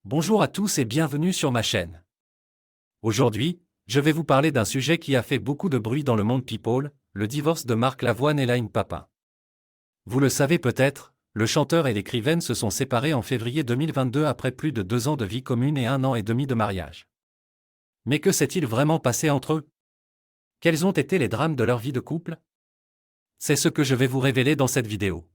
Bonjour à tous et bienvenue sur ma chaîne. Aujourd'hui, je vais vous parler d'un sujet qui a fait beaucoup de bruit dans le monde people, le divorce de Marc Lavoine et Layne Papin. Vous le savez peut-être, le chanteur et l'écrivaine se sont séparés en février 2022 après plus de 2 ans de vie commune et 1 an et demi de mariage. Mais que s'est-il vraiment passé entre eux? Quels ont été les drames de leur vie de couple? C'est ce que je vais vous révéler dans cette vidéo.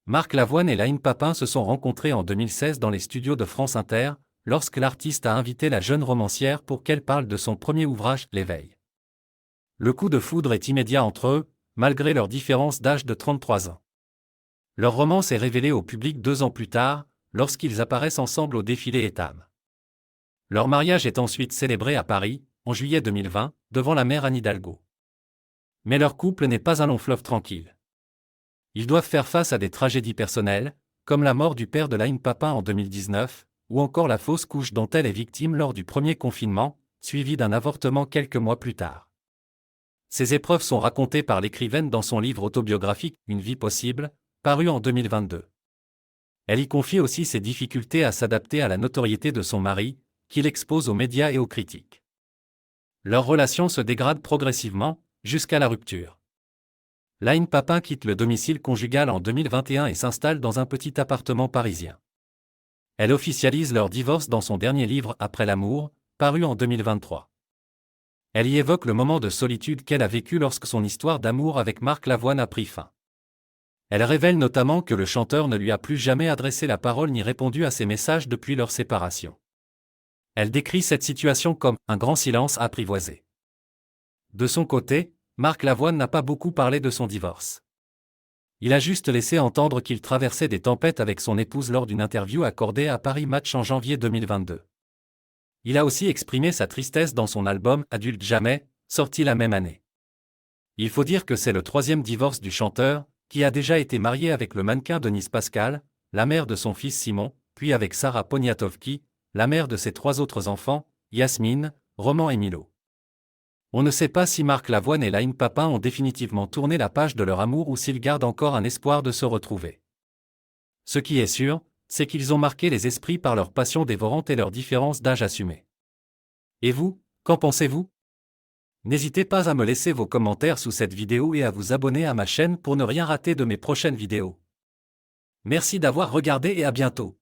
Marc Lavoine et Layne Papin se sont rencontrés en 2016 dans les studios de France Inter, lorsque l'artiste a invité la jeune romancière pour qu'elle parle de son premier ouvrage, L'éveil. Le coup de foudre est immédiat entre eux, malgré leur différence d'âge de 33 ans. Leur romance est révélée au public 2 ans plus tard, lorsqu'ils apparaissent ensemble au défilé Etam. Leur mariage est ensuite célébré à Paris, en juillet 2020, devant la mère Anne Hidalgo. Mais leur couple n'est pas un long fleuve tranquille. Ils doivent faire face à des tragédies personnelles, comme la mort du père de Layne Papin en 2019, ou encore la fausse couche dont elle est victime lors du premier confinement, suivi d'un avortement quelques mois plus tard. Ces épreuves sont racontées par l'écrivaine dans son livre autobiographique « Une vie possible », paru en 2022. Elle y confie aussi ses difficultés à s'adapter à la notoriété de son mari, qu'il expose aux médias et aux critiques. Leur relation se dégrade progressivement, jusqu'à la rupture. Layne Papin quitte le domicile conjugal en 2021 et s'installe dans un petit appartement parisien. Elle officialise leur divorce dans son dernier livre Après l'amour, paru en 2023. Elle y évoque le moment de solitude qu'elle a vécu lorsque son histoire d'amour avec Marc Lavoine a pris fin. Elle révèle notamment que le chanteur ne lui a plus jamais adressé la parole ni répondu à ses messages depuis leur séparation. Elle décrit cette situation comme un grand silence apprivoisé. De son côté, Marc Lavoine n'a pas beaucoup parlé de son divorce. Il a juste laissé entendre qu'il traversait des tempêtes avec son épouse lors d'une interview accordée à Paris Match en janvier 2022. Il a aussi exprimé sa tristesse dans son album Adulte Jamais, sorti la même année. Il faut dire que c'est le 3e divorce du chanteur, qui a déjà été marié avec le mannequin Denise Pascal, la mère de son fils Simon, puis avec Sarah Poniatowski, la mère de ses 3 autres enfants, Yasmine, Roman et Milo. On ne sait pas si Marc Lavoine et Layne Papin ont définitivement tourné la page de leur amour ou s'ils gardent encore un espoir de se retrouver. Ce qui est sûr, c'est qu'ils ont marqué les esprits par leur passion dévorante et leur différence d'âge assumée. Et vous, qu'en pensez-vous? N'hésitez pas à me laisser vos commentaires sous cette vidéo et à vous abonner à ma chaîne pour ne rien rater de mes prochaines vidéos. Merci d'avoir regardé et à bientôt.